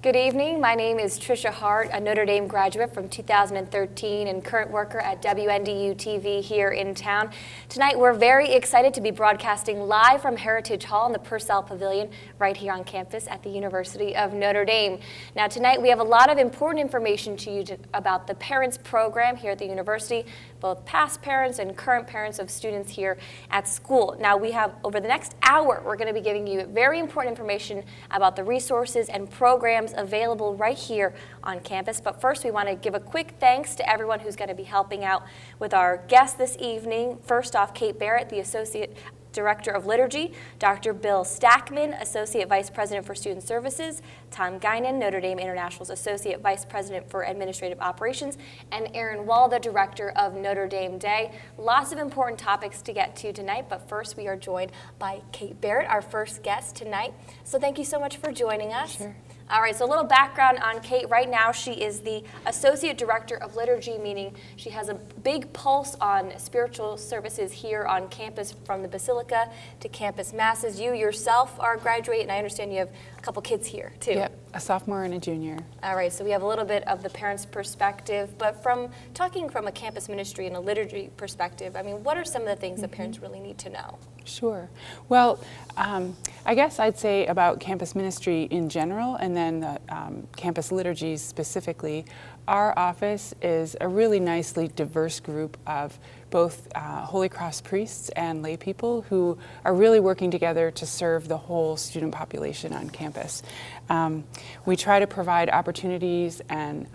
Good evening. My name is Trisha Hart, a Notre Dame graduate from 2013 and current worker at WNDU TV here in town. Tonight, we're very excited to be broadcasting live from Heritage Hall in the Purcell Pavilion right here on campus at the University of Notre Dame. Now, tonight, we have a lot of important information to you about the Parents Program here at the university, both past parents and current parents of students here at school. Now, we have, over the next hour, we're going to be giving you very important information about the resources and programs available right here on campus. But first, we want to give a quick thanks to everyone who's going to be helping out with our guests this evening. First off, Kate Barrett, the Associate Director of Liturgy, Dr. Bill Stackman, Associate Vice President for Student Services, Tom Guinan, Notre Dame International's Associate Vice President for Administrative Operations, and Aaron Wall, the Director of Notre Dame Day. Lots of important topics to get to tonight, but first we are joined by Kate Barrett, our first guest tonight. So thank you so much for joining us. Sure. All right, so a little background on Kate. Right now, she is the Associate Director of Liturgy, meaning she has a big pulse on spiritual services here on campus, from the Basilica to campus masses. You yourself are a graduate, and I understand you have a couple kids here, too. Yep, a sophomore and a junior. All right, so we have a little bit of the parents' perspective, but talking from a campus ministry and a liturgy perspective, I mean, what are some of the things that parents really need to know? Sure. Well, I guess I'd say about campus ministry in general, and then the campus liturgies specifically. Our office is a really nicely diverse group of both Holy Cross priests and lay people who are really working together to serve the whole student population on campus. We try to provide opportunities and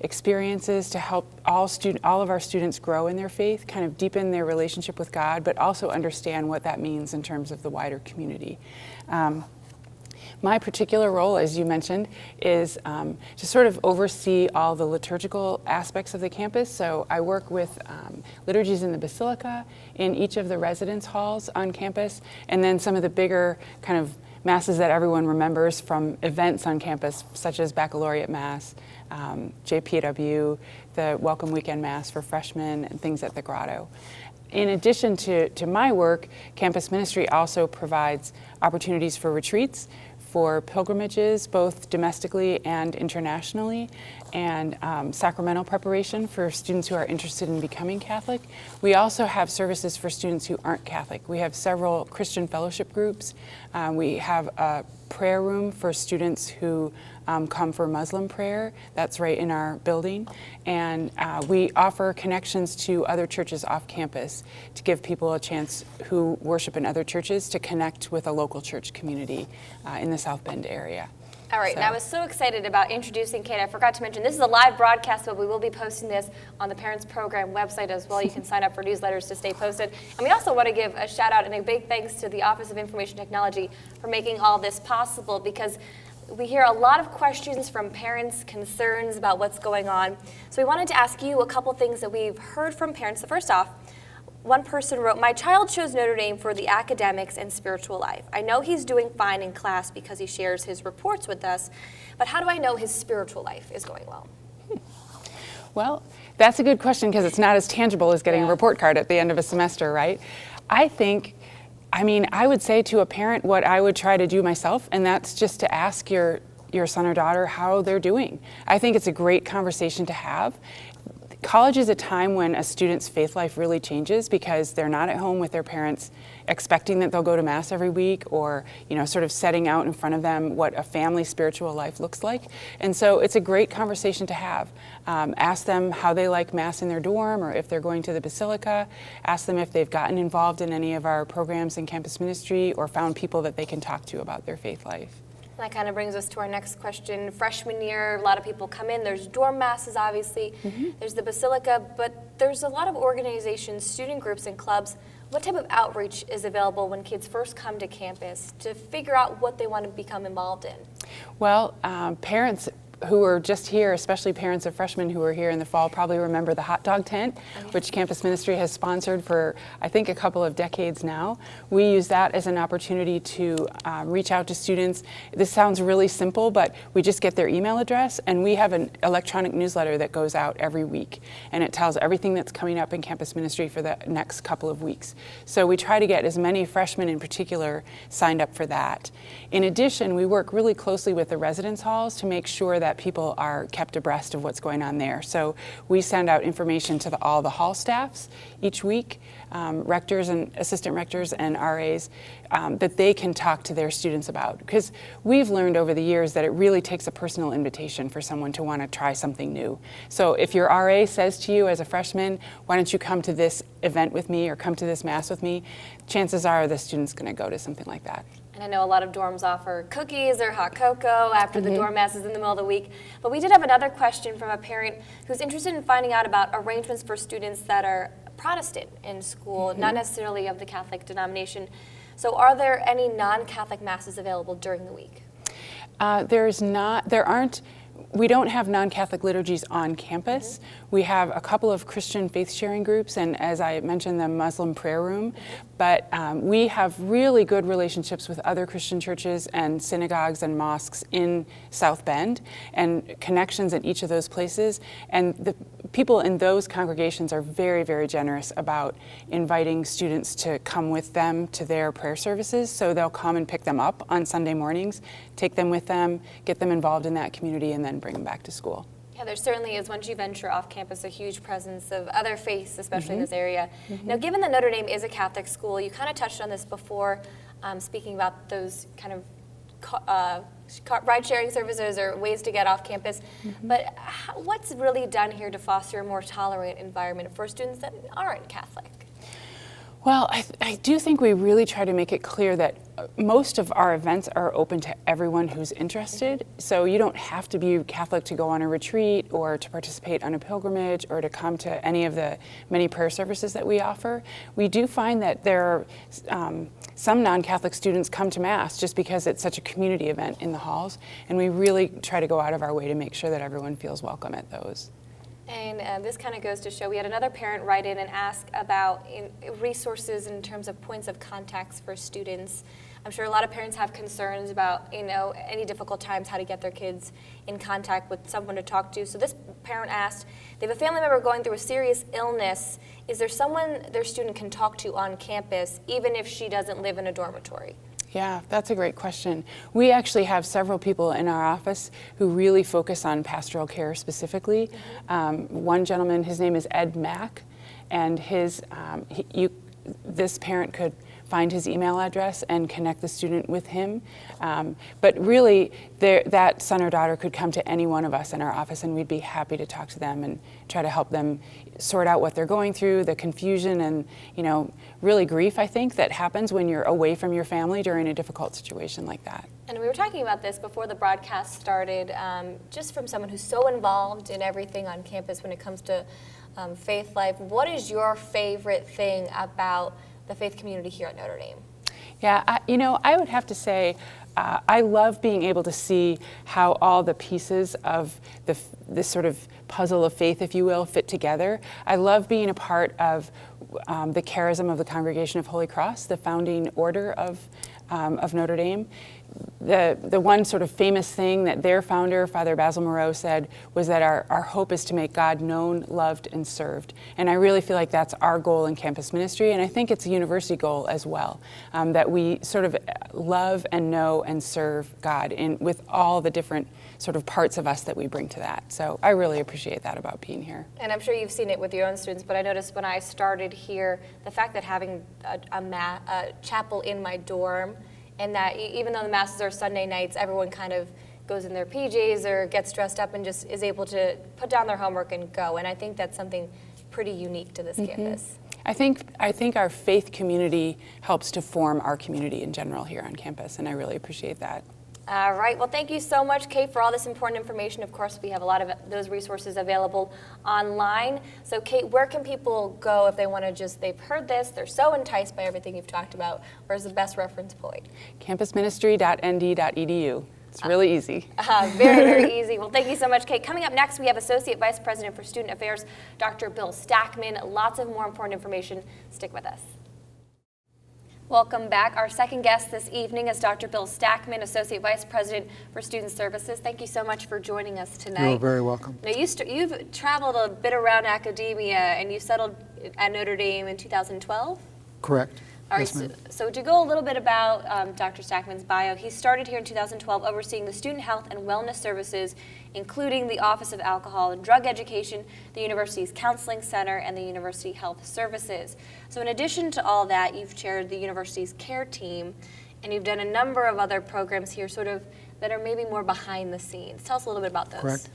experiences to help all of our students grow in their faith, kind of deepen their relationship with God, but also understand what that means in terms of the wider community. My particular role, as you mentioned, is to sort of oversee all the liturgical aspects of the campus. So I work with liturgies in the Basilica, in each of the residence halls on campus, and then some of the bigger kind of masses that everyone remembers from events on campus, such as Baccalaureate Mass, JPW, the Welcome Weekend Mass for freshmen, and things at the Grotto. In addition to my work, campus ministry also provides opportunities for retreats, for pilgrimages, both domestically and internationally, and sacramental preparation for students who are interested in becoming Catholic. We also have services for students who aren't Catholic. We have several Christian fellowship groups. We have a prayer room for students who come for Muslim prayer. That's right in our building. And we offer connections to other churches off campus to give people a chance who worship in other churches to connect with a local church community in the South Bend area. All right, and I was so excited about introducing Kate. I forgot to mention, this is a live broadcast, but we will be posting this on the Parents Program website as well. You can sign up for newsletters to stay posted. And we also want to give a shout out and a big thanks to the Office of Information Technology for making all this possible, because we hear a lot of questions from parents, concerns about what's going on. So we wanted to ask you a couple things that we've heard from parents. So first off, one person wrote, "My child chose Notre Dame for the academics and spiritual life. I know he's doing fine in class because he shares his reports with us, but how do I know his spiritual life is going well?" Well, that's a good question, because it's not as tangible as getting a report card at the end of a semester, right? I would say to a parent what I would try to do myself, and that's just to ask your son or daughter how they're doing. I think it's a great conversation to have. College is a time when a student's faith life really changes, because they're not at home with their parents expecting that they'll go to Mass every week, or sort of setting out in front of them what a family spiritual life looks like. And so it's a great conversation to have. Ask them how they like Mass in their dorm, or if they're going to the Basilica. Ask them if they've gotten involved in any of our programs in campus ministry, or found people that they can talk to about their faith life. That kind of brings us to our next question. Freshman year, a lot of people come in. There's dorm masses, obviously. There's the Basilica, but there's a lot of organizations, student groups, and clubs. What type of outreach is available when kids first come to campus to figure out what they want to become involved in? Well, parents who were just here, especially parents of freshmen who were here in the fall, probably remember the hot dog tent, which Campus Ministry has sponsored for, I think, a couple of decades now. We use that as an opportunity to reach out to students. This sounds really simple, but we just get their email address, and we have an electronic newsletter that goes out every week, and it tells everything that's coming up in Campus Ministry for the next couple of weeks. So we try to get as many freshmen in particular signed up for that. In addition, we work really closely with the residence halls to make sure that people are kept abreast of what's going on there. So we send out information to all the hall staffs each week, rectors and assistant rectors and RAs, that they can talk to their students about. Because we've learned over the years that it really takes a personal invitation for someone to want to try something new. So if your RA says to you as a freshman, why don't you come to this event with me or come to this mass with me, chances are the student's going to go to something like that. And I know a lot of dorms offer cookies or hot cocoa after the dorm masses in the middle of the week. But we did have another question from a parent who's interested in finding out about arrangements for students that are Protestant in school, not necessarily of the Catholic denomination. So are there any non-Catholic masses available during the week? We don't have non-Catholic liturgies on campus. We have a couple of Christian faith-sharing groups, and as I mentioned, the Muslim prayer room. But we have really good relationships with other Christian churches and synagogues and mosques in South Bend, and connections in each of those places. And the people in those congregations are very, very generous about inviting students to come with them to their prayer services. So they'll come and pick them up on Sunday mornings, take them with them, get them involved in that community, and then bring them back to school. Yeah, there certainly is, once you venture off campus, a huge presence of other faiths, especially in this area. Now, given that Notre Dame is a Catholic school, you kind of touched on this before, speaking about those kind of ride-sharing services or ways to get off campus. But what's really done here to foster a more tolerant environment for students that aren't Catholic? Well, I do think we really try to make it clear that most of our events are open to everyone who's interested. So you don't have to be Catholic to go on a retreat or to participate on a pilgrimage or to come to any of the many prayer services that we offer. We do find that there are some non-Catholic students come to Mass just because it's such a community event in the halls, and we really try to go out of our way to make sure that everyone feels welcome at those. And this kind of goes to show, we had another parent write in and ask about resources in terms of points of contacts for students. I'm sure a lot of parents have concerns about, any difficult times, how to get their kids in contact with someone to talk to. So this parent asked, they have a family member going through a serious illness. Is there someone their student can talk to on campus, even if she doesn't live in a dormitory? Yeah, that's a great question. We actually have several people in our office who really focus on pastoral care specifically. One gentleman, his name is Ed Mack, and this parent could find his email address and connect the student with him. But really, that son or daughter could come to any one of us in our office, and we'd be happy to talk to them and try to help them sort out what they're going through, the confusion and, really grief, I think, that happens when you're away from your family during a difficult situation like that. And we were talking about this before the broadcast started, just from someone who's so involved in everything on campus when it comes to faith life. What is your favorite thing about the faith community here at Notre Dame? Yeah, I would have to say I love being able to see how all the pieces of this sort of puzzle of faith, if you will, fit together. I love being a part of the charism of the Congregation of Holy Cross, the founding order of Notre Dame. The one sort of famous thing that their founder, Father Basil Moreau, said was that our hope is to make God known, loved, and served. And I really feel like that's our goal in campus ministry, and I think it's a university goal as well, that we sort of love and know and serve God with all the different sort of parts of us that we bring to that. So I really appreciate that about being here. And I'm sure you've seen it with your own students, but I noticed when I started here, the fact that having a chapel in my dorm, and that even though the masses are Sunday nights, everyone kind of goes in their PJs or gets dressed up and just is able to put down their homework and go. And I think that's something pretty unique to this campus. I think our faith community helps to form our community in general here on campus, and I really appreciate that. All right. Well, thank you so much, Kate, for all this important information. Of course, we have a lot of those resources available online. So, Kate, where can people go if they want to they've heard this, they're so enticed by everything you've talked about, where's the best reference point? Campusministry.nd.edu. It's really easy. Very, very easy. Well, thank you so much, Kate. Coming up next, we have Associate Vice President for Student Affairs, Dr. Bill Stackman. Lots of more important information. Stick with us. Welcome back. Our second guest this evening is Dr. Bill Stackman, Associate Vice President for Student Services. Thank you so much for joining us tonight. You're very welcome. Now, you've traveled a bit around academia, and you settled at Notre Dame in 2012? Correct. All right, Yes, so to go a little bit about Dr. Stackman's bio, he started here in 2012 overseeing the student health and wellness services, including the Office of Alcohol and Drug Education, the university's counseling center, and the university health services. So in addition to all that, you've chaired the university's care team, and you've done a number of other programs here sort of that are maybe more behind the scenes. Tell us a little bit about those. Correct.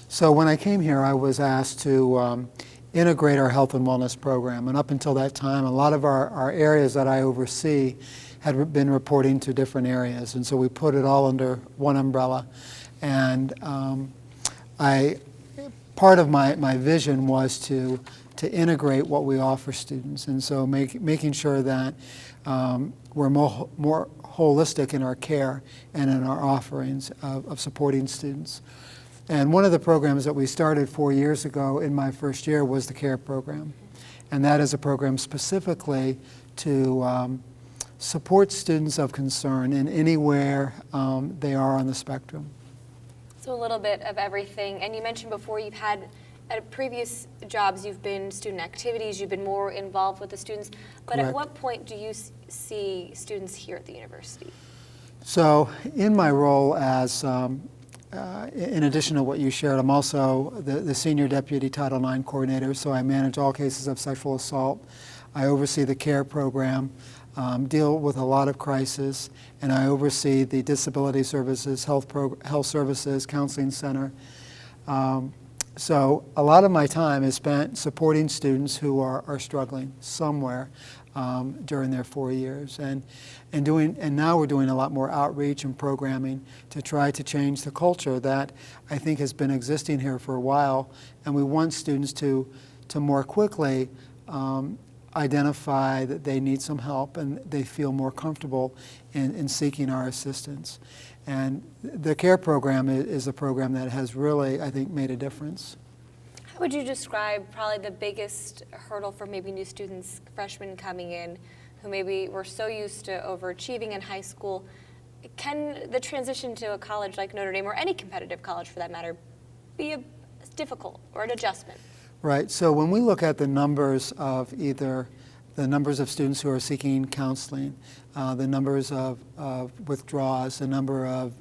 So when I came here, I was asked to integrate our health and wellness program. And up until that time, a lot of our areas that I oversee had been reporting to different areas. And so we put it all under one umbrella. And part of my vision was to integrate what we offer students. And so making sure that we're more holistic in our care and in our offerings of supporting students. And one of the programs that we started 4 years ago in my first year was the CARE program. And that is a program specifically to support students of concern in anywhere they are on the spectrum. So a little bit of everything. And you mentioned before you've had, at previous jobs, you've been student activities, you've been more involved with the students. But Correct. At what point do you see students here at the university? So in my role as in addition to what you shared, I'm also the Senior Deputy Title IX Coordinator, so I manage all cases of sexual assault. I oversee the CARE program, deal with a lot of crisis, and I oversee the Disability Services, Health Services, Counseling Center. So a lot of my time is spent supporting students who are struggling somewhere during their 4 years. And now we're doing a lot more outreach and programming to try to change the culture that I think has been existing here for a while. And we want students to more quickly identify that they need some help and they feel more comfortable in seeking our assistance. And the CARE program is a program that has really, I think, made a difference. How would you describe probably the biggest hurdle for maybe new students, freshmen coming in, who maybe were so used to overachieving in high school? Can the transition to a college like Notre Dame, or any competitive college for that matter, be difficult or an adjustment? Right. So when we look at the numbers of either the numbers of students who are seeking counseling, the numbers of withdrawals, the number of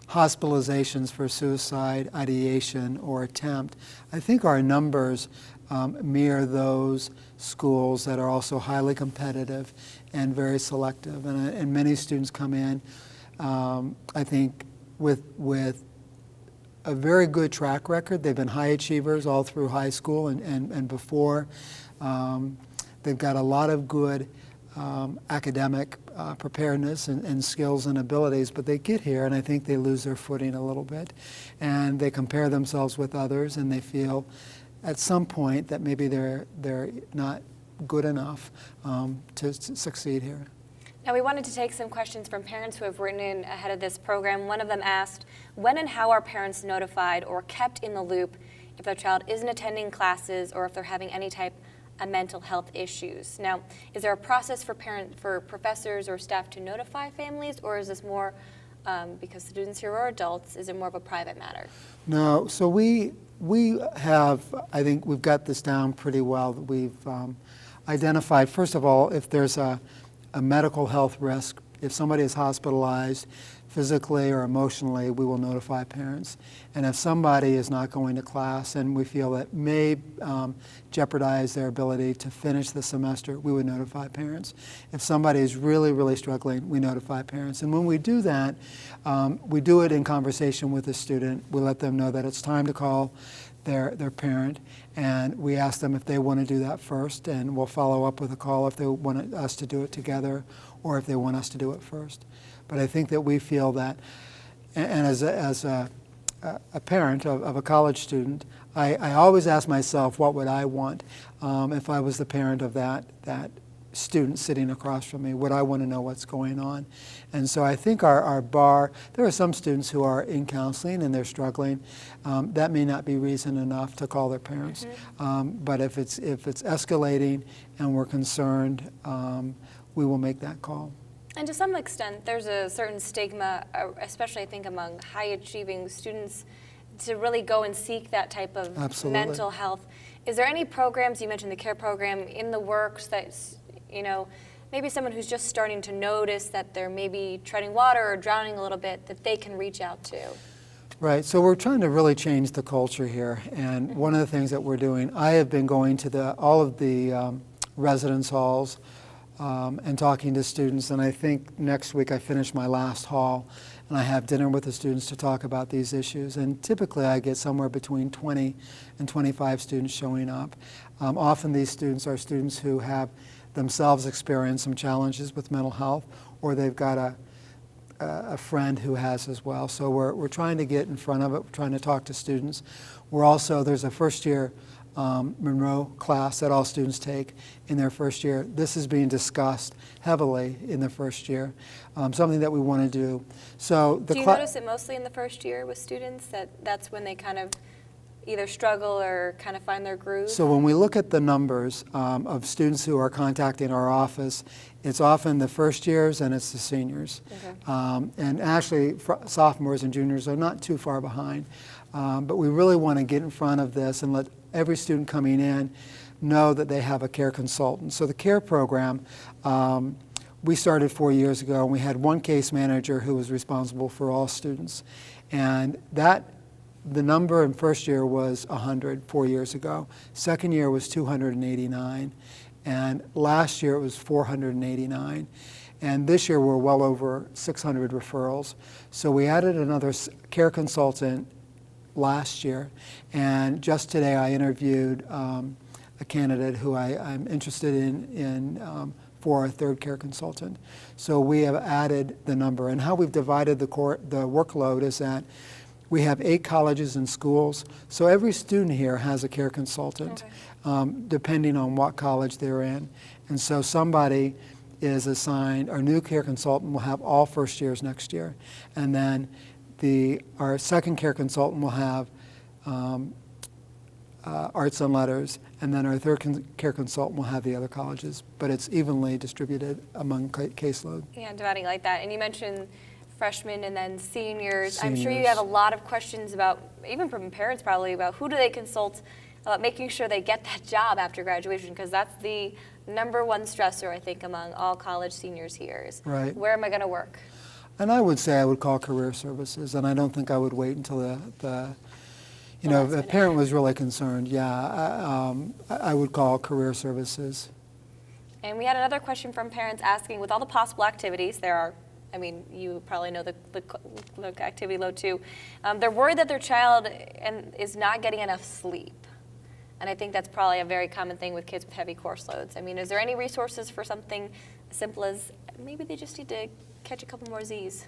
hospitalizations for suicide, ideation, or attempt, I think our numbers mirror those schools that are also highly competitive and very selective. And many students come in, I think, with a very good track record. They've been high achievers all through high school and before. They've got a lot of good academic preparedness and skills and abilities, but they get here and I think they lose their footing a little bit. And they compare themselves with others and they feel at some point that maybe they're not good enough to succeed here. Now, we wanted to take some questions from parents who have written in ahead of this program. One of them asked, when and how are parents notified or kept in the loop if their child isn't attending classes or if they're having any type of mental health issues? Now, is there a process for professors or staff to notify families, or is this more, because students here are adults, is it more of a private matter? No, so we have, I think we've got this down pretty well. We've identified, first of all, if there's a medical health risk, if somebody is hospitalized physically or emotionally, we will notify parents. And if somebody is not going to class and we feel that may jeopardize their ability to finish the semester, we would notify parents. If somebody is really, really struggling, we notify parents. And when we do that, we do it in conversation with the student. We let them know that it's time to call their parent, and we ask them if they want to do that first, and we'll follow up with a call if they want us to do it together or if they want us to do it first. But I think that we feel that, and as a parent of a college student, I always ask myself, what would I want if I was the parent of that student sitting across from me? Would I want to know what's going on? And so I think our bar, there are some students who are in counseling and they're struggling. That may not be reason enough to call their parents. But if it's escalating and we're concerned, we will make that call. And to some extent, there's a certain stigma, especially I think among high-achieving students, to really go and seek that type of Absolutely. mental health. Is there any programs, you mentioned the CARE program, in the works that, maybe someone who's just starting to notice that they're maybe treading water or drowning a little bit, that they can reach out to? Right, so we're trying to really change the culture here, and one of the things that we're doing, I have been going to all of the residence halls and talking to students, and I think next week I finish my last hall, and I have dinner with the students to talk about these issues, and typically I get somewhere between 20 and 25 students showing up. Often these students are students who have themselves experienced some challenges with mental health, or they've got a friend who has as well. So we're trying to get in front of it, we're trying to talk to students. There's a first year Monroe class that all students take in their first year. This is being discussed heavily in the first year, something that we want to do. So do you notice it mostly in the first year with students, that's when they kind of either struggle or kind of find their groove? So when we look at the numbers of students who are contacting our office, it's often the first years and it's the seniors. Okay. And actually sophomores and juniors are not too far behind. But we really want to get in front of this and let every student coming in know that they have a care consultant. So the CARE program, we started 4 years ago, and we had one case manager who was responsible for all students. And the number in first year was 100 4 years ago. Second year was 289. And last year it was 489. And this year we're well over 600 referrals. So we added another care consultant last year. And just today I interviewed a candidate who I'm interested in for a third care consultant. So we have added the number. And how we've divided the workload is that we have 8 colleges and schools, so every student here has a care consultant, depending on what college they're in. And so somebody is assigned, our new care consultant will have all first years next year. And then our second care consultant will have arts and letters, and then our third care consultant will have the other colleges. But it's evenly distributed among caseload. Yeah, dividing like that. And you mentioned freshmen and then seniors. I'm sure you have a lot of questions about, even from parents probably, about who do they consult about making sure they get that job after graduation, because that's the number one stressor, I think, among all college seniors here is, right, where am I going to work? And I would say I would call career services, and I don't think I would wait until if a parent was really concerned, I would call career services. And we had another question from parents asking, with all the possible activities, there are, I mean, you probably know the activity load too. They're worried that their child is not getting enough sleep. And I think that's probably a very common thing with kids with heavy course loads. I mean, is there any resources for something as simple as maybe they just need to catch a couple more Z's?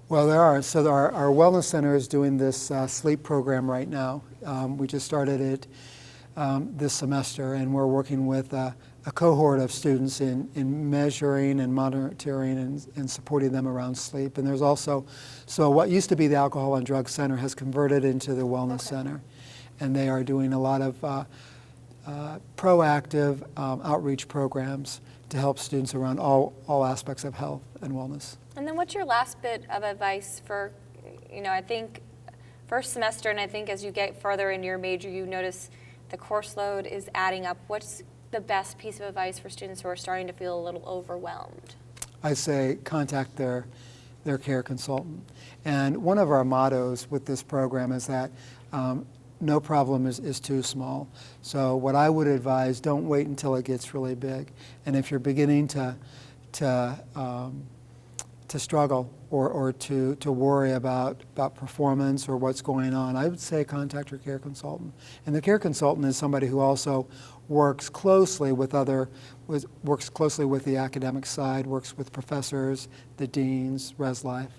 Well, there are. So our wellness center is doing this sleep program right now. We just started it this semester, and we're working with a cohort of students in measuring and monitoring and supporting them around sleep. And there's also, so what used to be the Alcohol and Drug Center has converted into the Wellness Center. And they are doing a lot of proactive outreach programs to help students around all aspects of health and wellness. And then what's your last bit of advice for, I think first semester, and I think as you get further in your major, you notice the course load is adding up. What's the best piece of advice for students who are starting to feel a little overwhelmed? I say contact their care consultant. And one of our mottos with this program is that no problem is too small. So what I would advise, don't wait until it gets really big. And if you're beginning to struggle or to worry about performance or what's going on, I would say contact your care consultant. And the care consultant is somebody who also works closely with the academic side, works with professors, the deans, Res Life.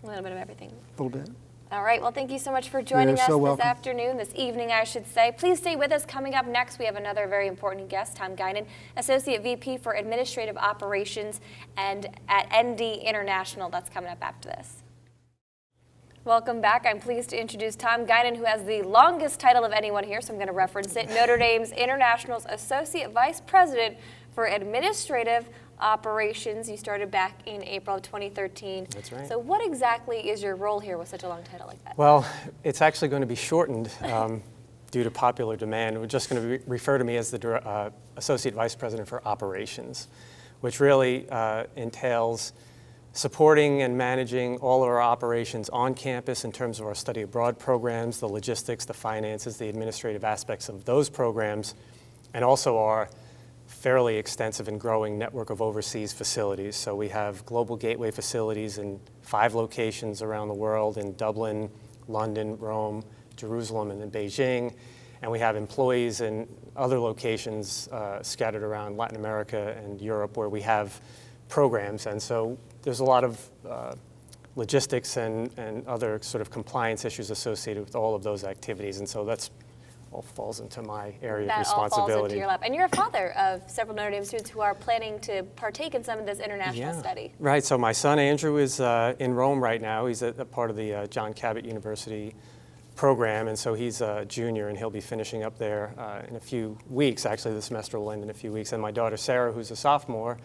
A little bit of everything. A little bit. All right, well, thank you so much for joining You're us so this welcome. afternoon, this evening, I should say. Please stay with us. Coming up next, we have another very important guest, Tom Guinan, Associate VP for Administrative Operations and at ND International. That's coming up after this. Welcome back. I'm pleased to introduce Tom Guinan, who has the longest title of anyone here, so I'm going to reference it, Notre Dame's International's Associate Vice President for Administrative Operations. You started back in April of 2013. That's right. So what exactly is your role here with such a long title like that? Well, it's actually going to be shortened due to popular demand. We're just going to refer to me as the Associate Vice President for Operations, which really entails supporting and managing all of our operations on campus in terms of our study abroad programs, the logistics, the finances, the administrative aspects of those programs, and also our fairly extensive and growing network of overseas facilities. So we have global gateway facilities in 5 locations around the world, in Dublin, London, Rome, Jerusalem, and in Beijing. And we have employees in other locations scattered around Latin America and Europe where we have programs. And so there's a lot of logistics and other sort of compliance issues associated with all of those activities. And so that's all falls into my area of responsibility. That all falls into your lap. And you're a father of several Notre Dame students who are planning to partake in some of this international study. Right. So my son Andrew is in Rome right now. He's a part of the John Cabot University program, and so he's a junior, and he'll be finishing up there in a few weeks. Actually, the semester will end in a few weeks. And my daughter Sarah, who's a sophomore,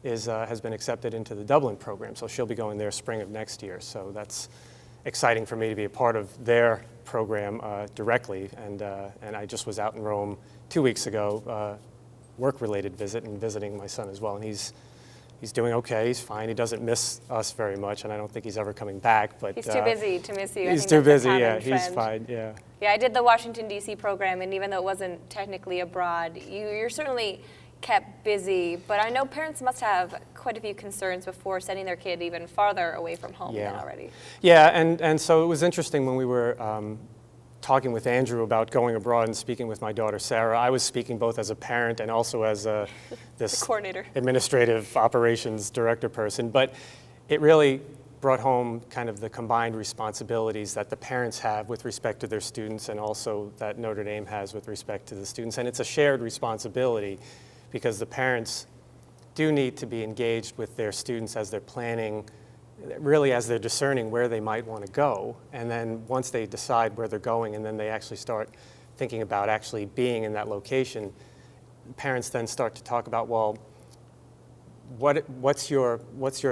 has been accepted into the Dublin program, so she'll be going there spring of next year. So that's exciting for me to be a part of their program directly, and I just was out in Rome 2 weeks ago, work-related visit, and visiting my son as well, and he's doing okay. He's fine. He doesn't miss us very much, and I don't think he's ever coming back. But he's too busy to miss you. He's too busy. Yeah, he's fine. Yeah. Yeah, I did the Washington D.C. program, and even though it wasn't technically abroad, you're certainly kept busy, but I know parents must have quite a few concerns before sending their kid even farther away from home than already. Yeah, and so it was interesting when we were talking with Andrew about going abroad and speaking with my daughter Sarah. I was speaking both as a parent and also as this coordinator, administrative operations director person, but it really brought home kind of the combined responsibilities that the parents have with respect to their students and also that Notre Dame has with respect to the students, and it's a shared responsibility, because the parents do need to be engaged with their students as they're planning, really as they're discerning where they might want to go. And then once they decide where they're going and then they actually start thinking about actually being in that location, parents then start to talk about, well, what's your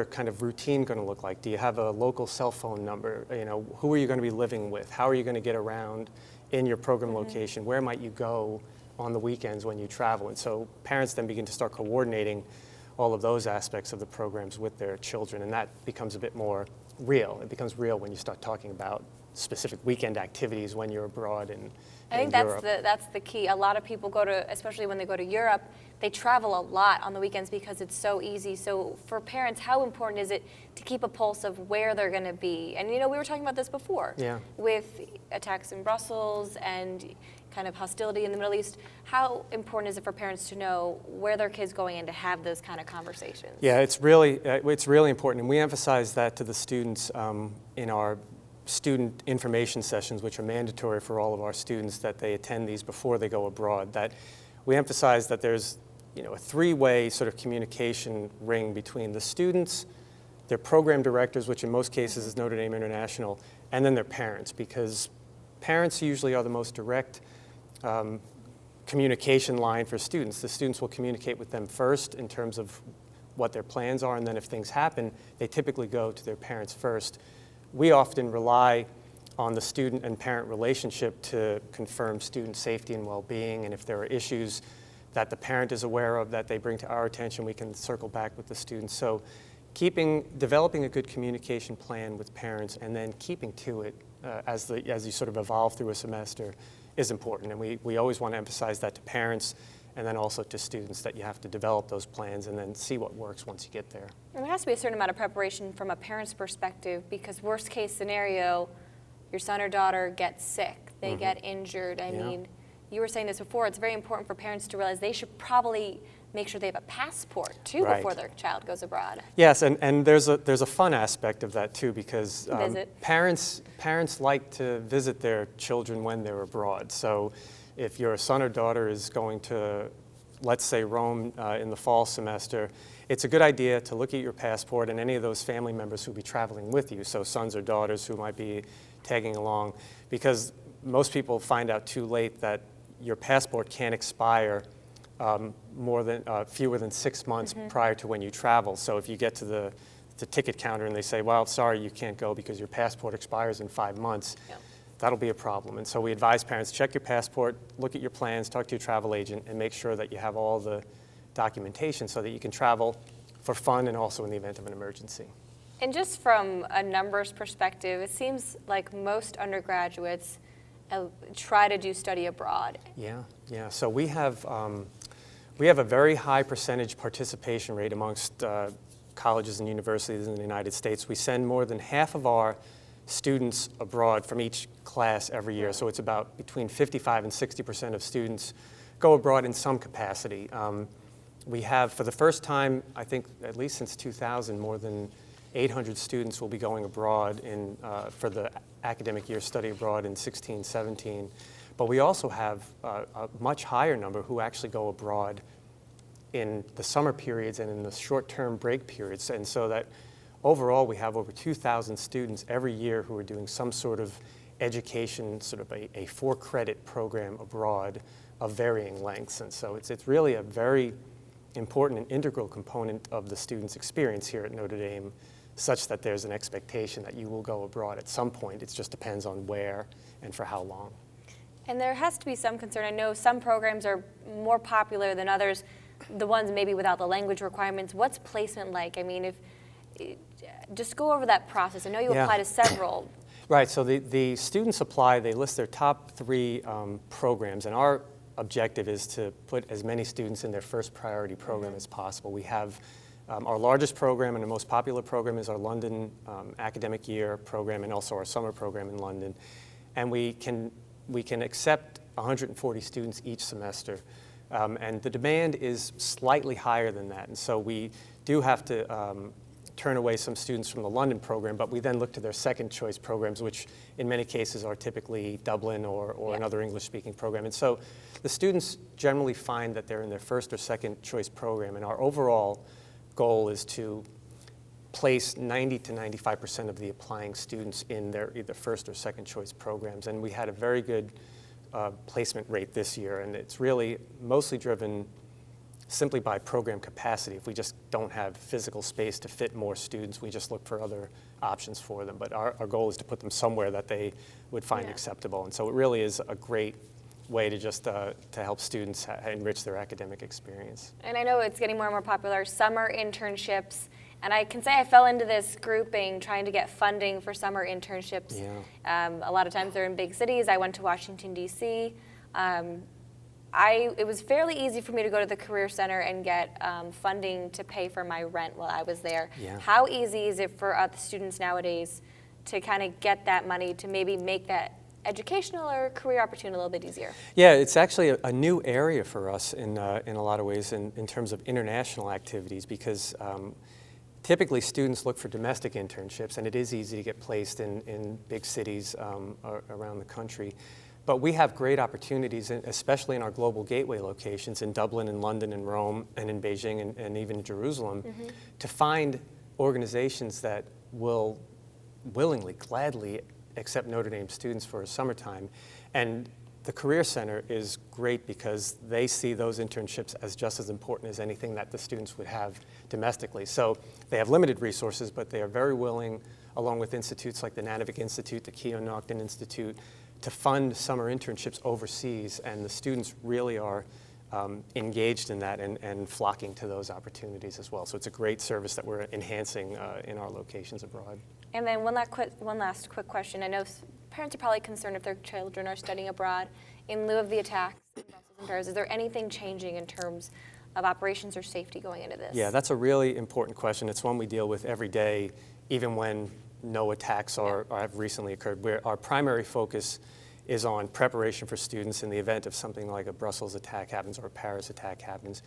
kind of routine going to look like? Do you have a local cell phone number? You know, who are you going to be living with? How are you going to get around in your program location? Where might you go on the weekends when you travel? And so parents then begin to start coordinating all of those aspects of the programs with their children, and that becomes a bit more real. It becomes real when you start talking about specific weekend activities when you're abroad in I think that's the key. A lot of people go to, especially when they go to Europe, they travel a lot on the weekends because it's so easy. So for parents, how important is it to keep a pulse of where they're going to be? And you know, we were talking about this before with attacks in Brussels and kind of hostility in the Middle East. How important is it for parents to know where their kid's going and to have those kind of conversations? Yeah, it's really important, and we emphasize that to the students in our student information sessions, which are mandatory for all of our students, that they attend these before they go abroad. That we emphasize that there's a 3-way sort of communication ring between the students, their program directors, which in most cases is Notre Dame International, and then their parents, because parents usually are the most direct communication line for students. The students will communicate with them first in terms of what their plans are, and then if things happen, they typically go to their parents first. We often rely on the student and parent relationship to confirm student safety and well-being, and if there are issues that the parent is aware of that they bring to our attention, we can circle back with the students. So developing a good communication plan with parents and then keeping to it as you sort of evolve through a semester is important, and we always want to emphasize that to parents and then also to students, that you have to develop those plans and then see what works once you get there. And there has to be a certain amount of preparation from a parent's perspective, because worst case scenario, your son or daughter gets sick, they get injured. I mean, you were saying this before, it's very important for parents to realize they should probably make sure they have a passport too Right. before their child goes abroad. Yes, and there's a fun aspect of that too, because Visit. parents like to visit their children when they're abroad. So if your son or daughter is going to, let's say, Rome in the fall semester, it's a good idea to look at your passport and any of those family members who will be traveling with you, so sons or daughters who might be tagging along, because most people find out too late that your passport can't expire fewer than 6 months prior to when you travel. So if you get to the ticket counter and they say, well, sorry, you can't go because your passport expires in 5 months, Yeah. that'll be a problem. And so we advise parents, check your passport, look at your plans, talk to your travel agent, and make sure that you have all the documentation so that you can travel for fun and also in the event of an emergency. And just from a numbers perspective, it seems like most undergraduates try to do study abroad. Yeah. So we have a very high percentage participation rate amongst colleges and universities in the United States. We send more than half of our students abroad from each class every year. So it's about between 55 and 60% of students go abroad in some capacity. We have, for the first time, I think at least since 2000, more than 800 students will be going abroad for the academic year study abroad in 16-17. But we also have a much higher number who actually go abroad in the summer periods and in the short-term break periods. And so that overall we have over 2,000 students every year who are doing some sort of education, sort of a 4-credit program abroad of varying lengths. And so it's really a very important and integral component of the student's experience here at Notre Dame, such that there's an expectation that you will go abroad at some point. It just depends on where and for how long. And there has to be some concern. I know some programs are more popular than others, the ones maybe without the language requirements. What's placement like? I mean, just go over that process. I know you apply to several. Right, so the students apply, they list their top 3 programs, and our objective is to put as many students in their first priority program as possible. We have our largest program and the most popular program is our London academic year program and also our summer program in London. And we can accept 140 students each semester. And the demand is slightly higher than that. And so we do have to turn away some students from the London program, but we then look to their second choice programs, which in many cases are typically Dublin or another English-speaking program. And so the students generally find that they're in their first or second choice program, and our overall goal is to place 90 to 95% of the applying students in their either first or second choice programs. And we had a very good placement rate this year, and it's really mostly driven simply by program capacity. If we just don't have physical space to fit more students, we just look for other options for them. But our goal is to put them somewhere that they would find acceptable. And so it really is a great way to just to help students enrich their academic experience. And I know it's getting more and more popular, summer internships. And I can say I fell into this grouping trying to get funding for summer internships. Yeah. A lot of times they're in big cities. I went to Washington, D.C. It was fairly easy for me to go to the Career Center and get funding to pay for my rent while I was there. Yeah. How easy is it for the students nowadays to kind of get that money to maybe make that educational or career opportunity a little bit easier? Yeah, it's actually a new area for us in a lot of ways in terms of international activities, because typically students look for domestic internships, and it is easy to get placed in big cities around the country. But we have great opportunities, especially in our global gateway locations in Dublin and London and Rome and in Beijing and even Jerusalem, to find organizations that will willingly, gladly accept Notre Dame students for a summertime. And the Career Center is great because they see those internships as just as important as anything that the students would have domestically. So they have limited resources, but they are very willing, along with institutes like the Nanovic Institute, the Keough Nochdon Institute, to fund summer internships overseas, and the students really are engaged in that and flocking to those opportunities as well. So it's a great service that we're enhancing in our locations abroad. And then one last quick question. I know parents are probably concerned if their children are studying abroad. In lieu of the attacks in Brussels and Paris, is there anything changing in terms of operations or safety going into this? Yeah, that's a really important question. It's one we deal with every day, even when no attacks have recently occurred. Our primary focus is on preparation for students in the event of something like a Brussels attack happens or a Paris attack happens.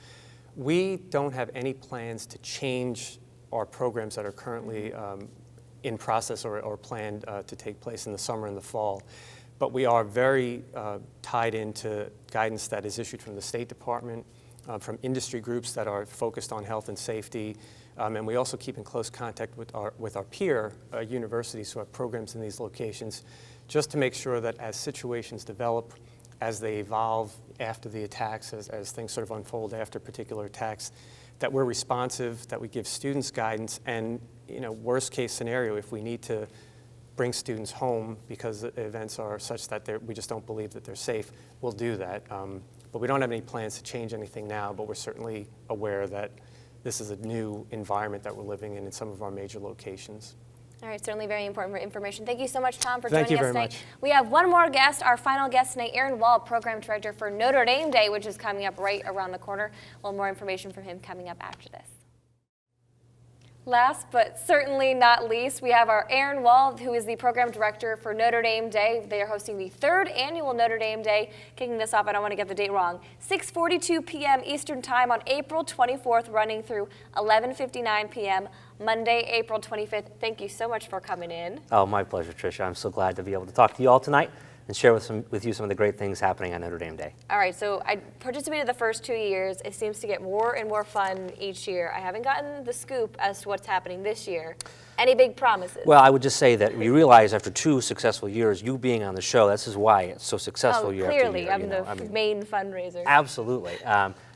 We don't have any plans to change our programs that are currently in process or planned to take place in the summer and the fall. But we are very tied into guidance that is issued from the State Department, from industry groups that are focused on health and safety, and we also keep in close contact with our peer universities who have programs in these locations, just to make sure that as situations develop, as they evolve after the attacks, as things sort of unfold after particular attacks, that we're responsive, that we give students guidance, and worst case scenario, if we need to bring students home because the events are such that we just don't believe that they're safe, we'll do that. But we don't have any plans to change anything now, but we're certainly aware that this is a new environment that we're living in some of our major locations. All right, certainly very important information. Thank you so much, Tom, for Thank joining you us very tonight. much. We have one more guest, our final guest tonight, Aaron Wall, Program Director for Notre Dame Day, which is coming up right around the corner. A little more information from him coming up after this. Last but certainly not least, we have our Aaron Wall, who is the Program Director for Notre Dame Day. They are hosting the 3rd annual Notre Dame Day, kicking this off, I don't want to get the date wrong, 6:42 p.m. Eastern Time on April 24th, running through 11:59 p.m. Monday, April 25th. Thank you so much for coming in. Oh, my pleasure, Tricia. I'm so glad to be able to talk to you all tonight and share with you some of the great things happening on Notre Dame Day. All right, so I participated the first 2 years. It seems to get more and more fun each year. I haven't gotten the scoop as to what's happening this year. Any big promises? Well, I would just say that we realize after 2 successful years, you being on the show, this is why it's so successful year clearly, after year. I'm the main fundraiser. Absolutely.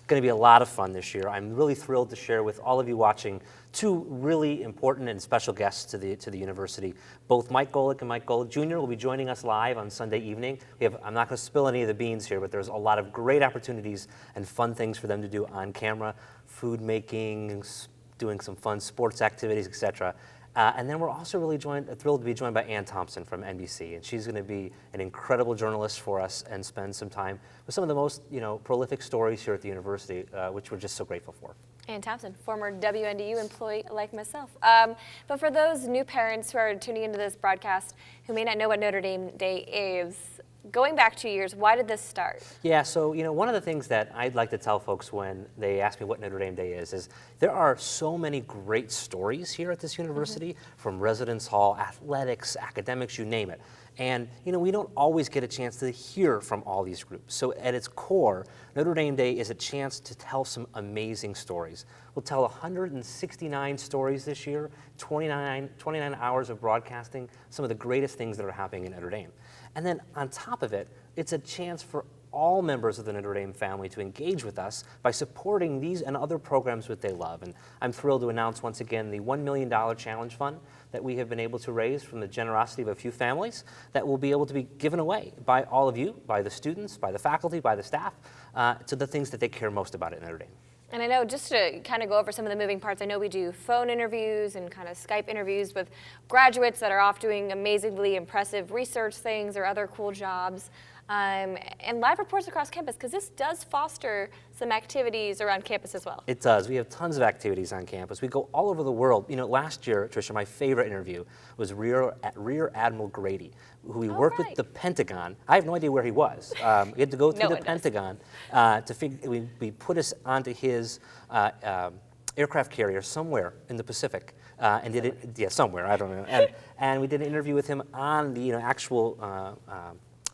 Going to be a lot of fun this year. I'm really thrilled to share with all of you watching 2 really important and special guests to the university. Both Mike Golick and Mike Golick Jr. will be joining us live on Sunday evening. I'm not going to spill any of the beans here, but there's a lot of great opportunities and fun things for them to do on camera, food making, doing some fun sports activities, etc. And then we're also really thrilled to be joined by Ann Thompson from NBC, and she's going to be an incredible journalist for us and spend some time with some of the most prolific stories here at the university, which we're just so grateful for. Ann Thompson, former WNDU employee like myself. But for those new parents who are tuning into this broadcast who may not know what Notre Dame Day is, going back 2 years, why did this start? Yeah, so one of the things that I'd like to tell folks when they ask me what Notre Dame Day is there are so many great stories here at this university, from residence hall, athletics, academics, you name it. And we don't always get a chance to hear from all these groups. So at its core, Notre Dame Day is a chance to tell some amazing stories. We'll tell 169 stories this year, 29 hours of broadcasting, some of the greatest things that are happening in Notre Dame. And then on top of it, it's a chance for all members of the Notre Dame family to engage with us by supporting these and other programs that they love. And I'm thrilled to announce once again the $1 million challenge fund that we have been able to raise from the generosity of a few families that will be able to be given away by all of you, by the students, by the faculty, by the staff, to the things that they care most about at Notre Dame. And I know, just to kind of go over some of the moving parts, I know we do phone interviews and kind of Skype interviews with graduates that are off doing amazingly impressive research things or other cool jobs. And live reports across campus, because this does foster some activities around campus as well. It does. We have tons of activities on campus. We go all over the world. Last year, Tricia, my favorite interview was Rear Admiral Grady, who we worked with the Pentagon. I have no idea where he was. We had to go through the Pentagon to figure. We put us onto his aircraft carrier somewhere in the Pacific, and did it. Yeah, somewhere, I don't know. And we did an interview with him on the actual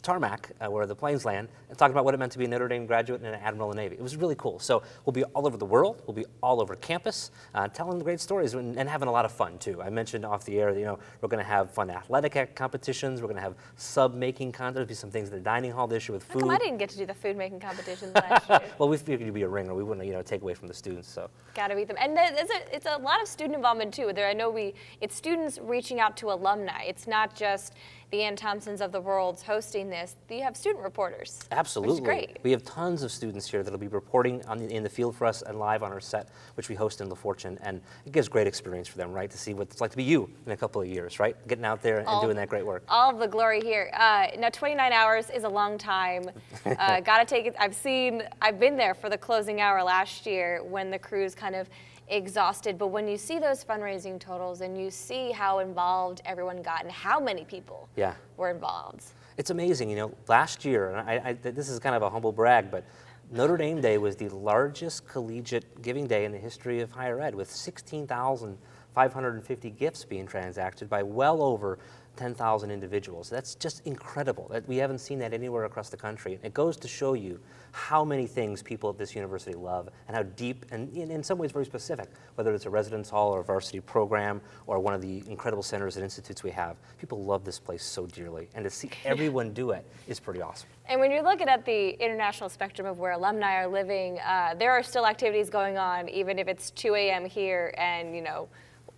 tarmac where the planes land, and talking about what it meant to be a Notre Dame graduate and an admiral in the Navy. It was really cool. So we'll be all over the world. We'll be all over campus, telling great stories and having a lot of fun too. I mentioned off the air that we're going to have fun athletic competitions. We're going to have sub-making contests. There'll be some things in the dining hall this year with food. How come I didn't get to do the food making competitions last year? Well, we figured you'd be a ringer. We wouldn't take away from the students. So gotta beat them. And it's a lot of student involvement too. I know it's students reaching out to alumni. It's not just the Ann Thompsons of the world hosting this. You have student reporters. Absolutely. Which is great. We have tons of students here that'll be reporting in the field for us and live on our set, which we host in La Fortune, and it gives great experience for them, right, to see what it's like to be you in a couple of years, right? Getting out there and doing that great work. All of the glory here. Now, 29 hours is a long time. Gotta take it. I've been there for the closing hour last year when the crew's kind of exhausted, but when you see those fundraising totals and you see how involved everyone got and how many people were involved. It's amazing, last year, and this is kind of a humble brag, but Notre Dame Day was the largest collegiate giving day in the history of higher ed, with 16,550 gifts being transacted by well over 10,000 individuals. That's just incredible. We haven't seen that anywhere across the country. It goes to show you how many things people at this university love and how deep and in some ways very specific, whether it's a residence hall or a varsity program or one of the incredible centers and institutes we have. People love this place so dearly, and to see everyone do it is pretty awesome. And when you're looking at the international spectrum of where alumni are living, there are still activities going on, even if it's 2 a.m. here and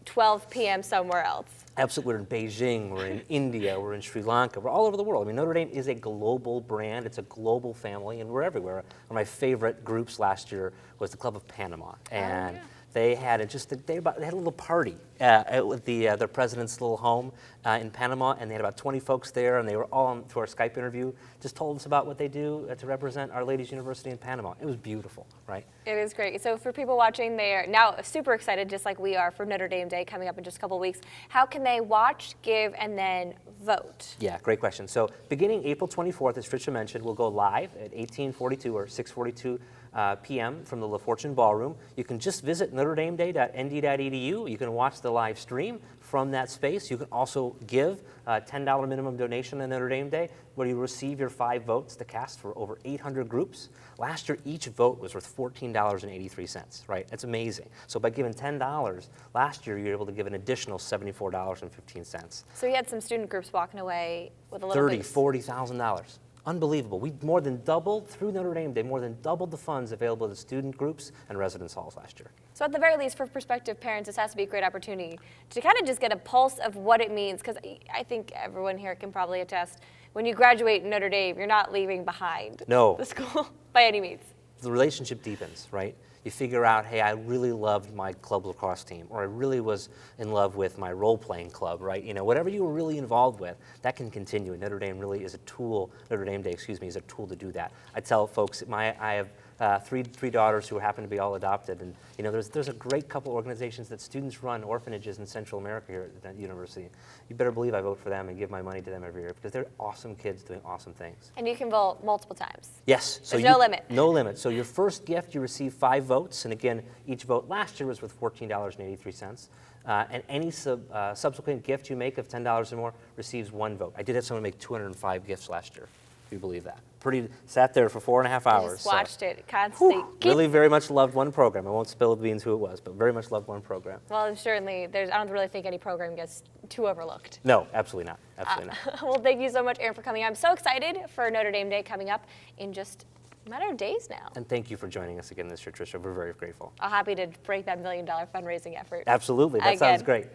12 p.m. somewhere else. Absolutely. We're in Beijing, we're in India, we're in Sri Lanka, we're all over the world. I mean, Notre Dame is a global brand, it's a global family, and we're everywhere. One of my favorite groups last year was the Club of Panama. And they had they had a little party at their president's little home in Panama, and they had about 20 folks there, and they were all on to our Skype interview, just told us about what they do to represent Our Lady's University in Panama. It was beautiful, right? It is great. So for people watching, they are now super excited, just like we are, for Notre Dame Day coming up in just a couple of weeks. How can they watch, give, and then vote? Yeah, great question. So beginning April 24th, as Tricia mentioned, we'll go live at 1842 or 6:42 p.m. from the La Fortune Ballroom. You can just visit NotreDame.nd.edu. You can watch the live stream from that space. You can also give a $10 minimum donation on Notre Dame Day, where you receive your 5 votes to cast for over 800 groups. Last year, each vote was worth $14.83, right? That's amazing. So by giving $10, last year you were able to give an additional $74.15. So you had some student groups walking away with a little bit. $40,000. Unbelievable. We more than doubled, through Notre Dame Day, more than doubled the funds available to student groups and residence halls last year. So at the very least, for prospective parents, this has to be a great opportunity to kind of just get a pulse of what it means, because I think everyone here can probably attest, when you graduate Notre Dame, you're not leaving behind the school by any means. The relationship deepens, right? You figure out, hey, I really loved my club lacrosse team, or I really was in love with my role-playing club, right? Whatever you were really involved with, that can continue. And Notre Dame really is a tool, Notre Dame Day, is a tool to do that. I tell folks, I have three daughters who happen to be all adopted, and there's a great couple organizations that students run, orphanages in Central America here at the university. You better believe I vote for them and give my money to them every year, because they're awesome kids doing awesome things. And you can vote multiple times. Yes. There's no limit. No limit. So your first gift, you receive 5 votes, and again, each vote last year was worth $14.83. And any subsequent gift you make of $10 or more receives 1 vote. I did have someone make 205 gifts last year, if you believe that. Sat there for 4.5 hours. Just watched it constantly. Really very much loved one program. I won't spill the beans who it was, but very much loved one program. Well, certainly, I don't really think any program gets too overlooked. No, absolutely not. Absolutely not. Well, thank you so much, Aaron, for coming. I'm so excited for Notre Dame Day coming up in just a matter of days now. And thank you for joining us again this year, Tricia. We're very grateful. I'm happy to break that $1 million fundraising effort. Absolutely. That sounds great.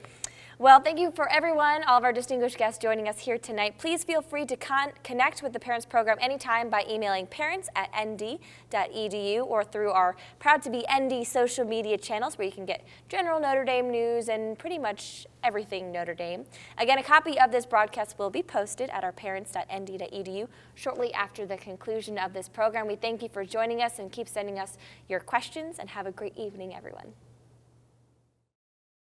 Well, thank you for everyone, all of our distinguished guests joining us here tonight. Please feel free to connect with the Parents Program anytime by emailing parents@nd.edu or through our proud to be ND social media channels, where you can get general Notre Dame news and pretty much everything Notre Dame. Again, a copy of this broadcast will be posted at our parents.nd.edu shortly after the conclusion of this program. We thank you for joining us, and keep sending us your questions, and have a great evening, everyone.